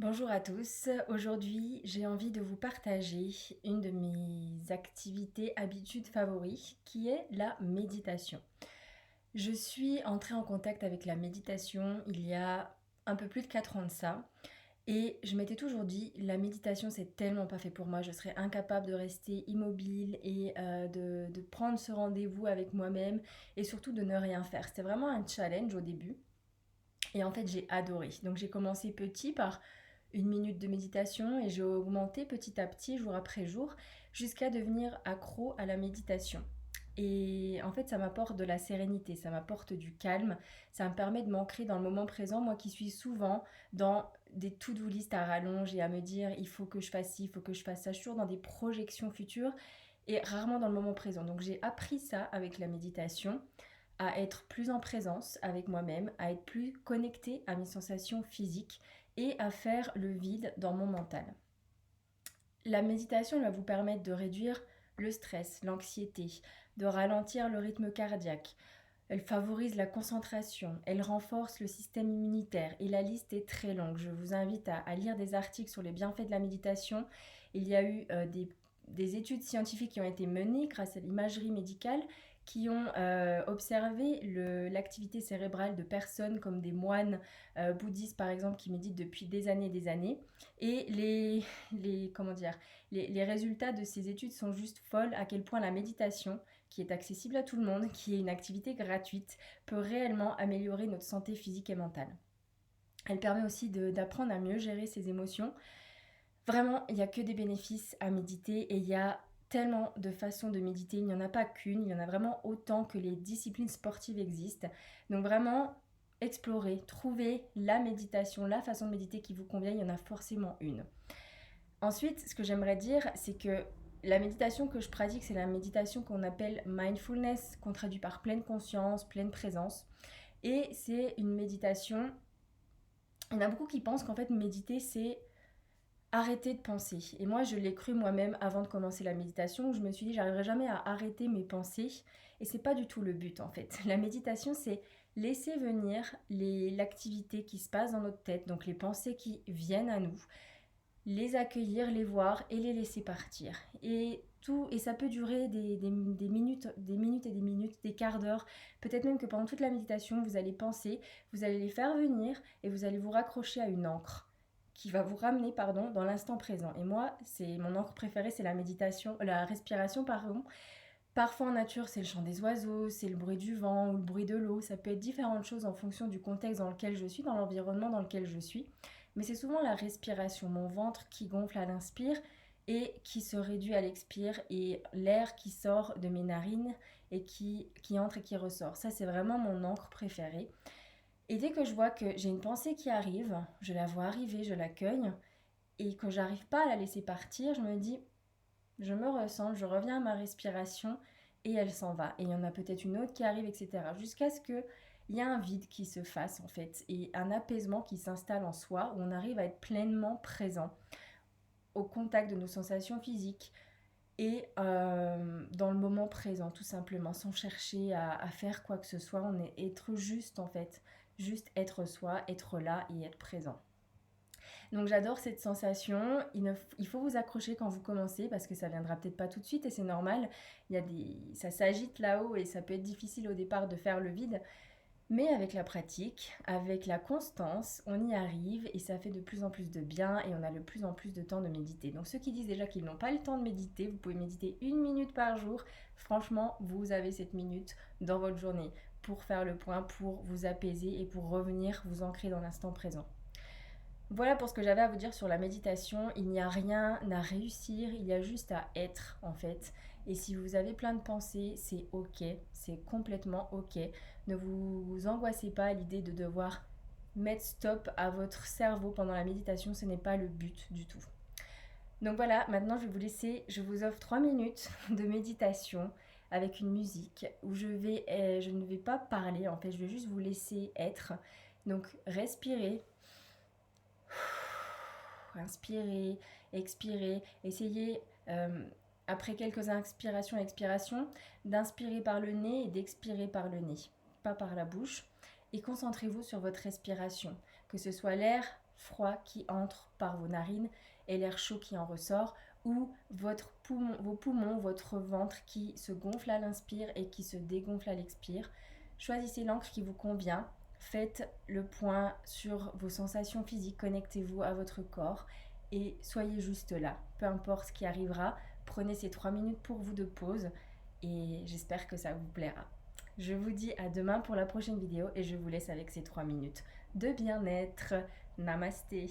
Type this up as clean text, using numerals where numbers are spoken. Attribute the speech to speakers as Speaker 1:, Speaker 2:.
Speaker 1: Bonjour à tous, aujourd'hui j'ai envie de vous partager une de mes activités, habitudes favorites qui est la méditation. Je suis entrée en contact avec la méditation il y a un peu plus de 4 ans de ça et je m'étais toujours dit la méditation c'est tellement pas fait pour moi, je serais incapable de rester immobile et de prendre ce rendez-vous avec moi-même et surtout de ne rien faire. C'était vraiment un challenge au début. Et en fait, j'ai adoré. Donc, j'ai commencé petit par 1 minute de méditation et j'ai augmenté petit à petit, jour après jour, jusqu'à devenir accro à la méditation. Et en fait, ça m'apporte de la sérénité, ça m'apporte du calme, ça me permet de m'ancrer dans le moment présent, moi qui suis souvent dans des to-do list à rallonge et à me dire il faut que je fasse ci, il faut que je fasse ça, je suis toujours dans des projections futures et rarement dans le moment présent. Donc j'ai appris ça avec la méditation, à être plus en présence avec moi-même, à être plus connectée à mes sensations physiques et à faire le vide dans mon mental. La méditation elle va vous permettre de réduire le stress, l'anxiété, de ralentir le rythme cardiaque. Elle favorise la concentration, elle renforce le système immunitaire et la liste est très longue. Je vous invite à lire des articles sur les bienfaits de la méditation. Il y a eu des études scientifiques qui ont été menées grâce à l'imagerie médicale qui ont observé l'activité cérébrale de personnes comme des moines bouddhistes par exemple qui méditent depuis des années et comment dire, les résultats de ces études sont juste folles à quel point la méditation qui est accessible à tout le monde, qui est une activité gratuite, peut réellement améliorer notre santé physique et mentale. Elle permet aussi d'apprendre à mieux gérer ses émotions. Vraiment, il n'y a que des bénéfices à méditer et il y a tellement de façons de méditer. Il n'y en a pas qu'une, il y en a vraiment autant que les disciplines sportives existent. Donc vraiment, explorez, trouvez la méditation, la façon de méditer qui vous convient, il y en a forcément une. Ensuite, ce que j'aimerais dire, c'est que la méditation que je pratique, c'est la méditation qu'on appelle mindfulness, qu'on traduit par pleine conscience, pleine présence. Et c'est une méditation, il y en a beaucoup qui pensent qu'en fait méditer, c'est arrêter de penser. Et moi, je l'ai cru moi-même avant de commencer la méditation, où je me suis dit, j'arriverai jamais à arrêter mes pensées. Et c'est pas du tout le but, en fait. La méditation, c'est laisser venir l'activité qui se passe dans notre tête, donc les pensées qui viennent à nous, les accueillir, les voir et les laisser partir. Et ça peut durer des minutes, des minutes et des minutes, des quarts d'heure. Peut-être même que pendant toute la méditation, vous allez penser, vous allez les faire venir et vous allez vous raccrocher à une encre qui va vous ramener dans l'instant présent. Et moi, c'est mon encre préférée, c'est la méditation, la respiration, pardon. Parfois en nature, c'est le chant des oiseaux, c'est le bruit du vent ou le bruit de l'eau. Ça peut être différentes choses en fonction du contexte dans lequel je suis, dans l'environnement dans lequel je suis. Mais c'est souvent la respiration, mon ventre qui gonfle à l'inspire et qui se réduit à l'expire et l'air qui sort de mes narines et qui entre et qui ressort. Ça, c'est vraiment mon encre préférée. Et dès que je vois que j'ai une pensée qui arrive, je la vois arriver, je l'accueille et que j'arrive pas à la laisser partir, je me dis je me ressens, je reviens à ma respiration et elle s'en va. Et il y en a peut-être une autre qui arrive, etc. Jusqu'à ce qu'il y ait un vide qui se fasse en fait et un apaisement qui s'installe en soi où on arrive à être pleinement présent au contact de nos sensations physiques et dans le moment présent tout simplement sans chercher à faire quoi que ce soit. On est être juste en fait, juste être soi, être là et être présent. Donc j'adore cette sensation. Il faut vous accrocher quand vous commencez parce que ça viendra peut-être pas tout de suite et c'est normal. Ça s'agite là-haut et ça peut être difficile au départ de faire le vide. Mais avec la pratique, avec la constance, on y arrive et ça fait de plus en plus de bien et on a de plus en plus de temps de méditer. Donc ceux qui disent déjà qu'ils n'ont pas le temps de méditer, vous pouvez méditer 1 minute par jour. Franchement, vous avez cette minute dans votre journée pour faire le point, pour vous apaiser et pour revenir vous ancrer dans l'instant présent. Voilà pour ce que j'avais à vous dire sur la méditation. Il n'y a rien à réussir, il y a juste à être en fait. Et si vous avez plein de pensées, c'est ok, c'est complètement ok. Ne vous angoissez pas à l'idée de devoir mettre stop à votre cerveau pendant la méditation, ce n'est pas le but du tout. Donc voilà, maintenant je vais vous laisser, je vous offre 3 minutes de méditation avec une musique où je ne vais pas parler, en fait je vais juste vous laisser être. Donc respirez, inspirez, expirez, essayez après quelques inspirations et expirations d'inspirer par le nez et d'expirer par le nez, pas par la bouche. Et concentrez-vous sur votre respiration, que ce soit l'air froid qui entre par vos narines et l'air chaud qui en ressort, ou vos poumons, votre ventre qui se gonfle à l'inspire et qui se dégonfle à l'expire. Choisissez l'encre qui vous convient. Faites le point sur vos sensations physiques, connectez-vous à votre corps et soyez juste là. Peu importe ce qui arrivera, prenez ces 3 minutes pour vous de pause et j'espère que ça vous plaira. Je vous dis à demain pour la prochaine vidéo et je vous laisse avec ces 3 minutes de bien-être. Namasté.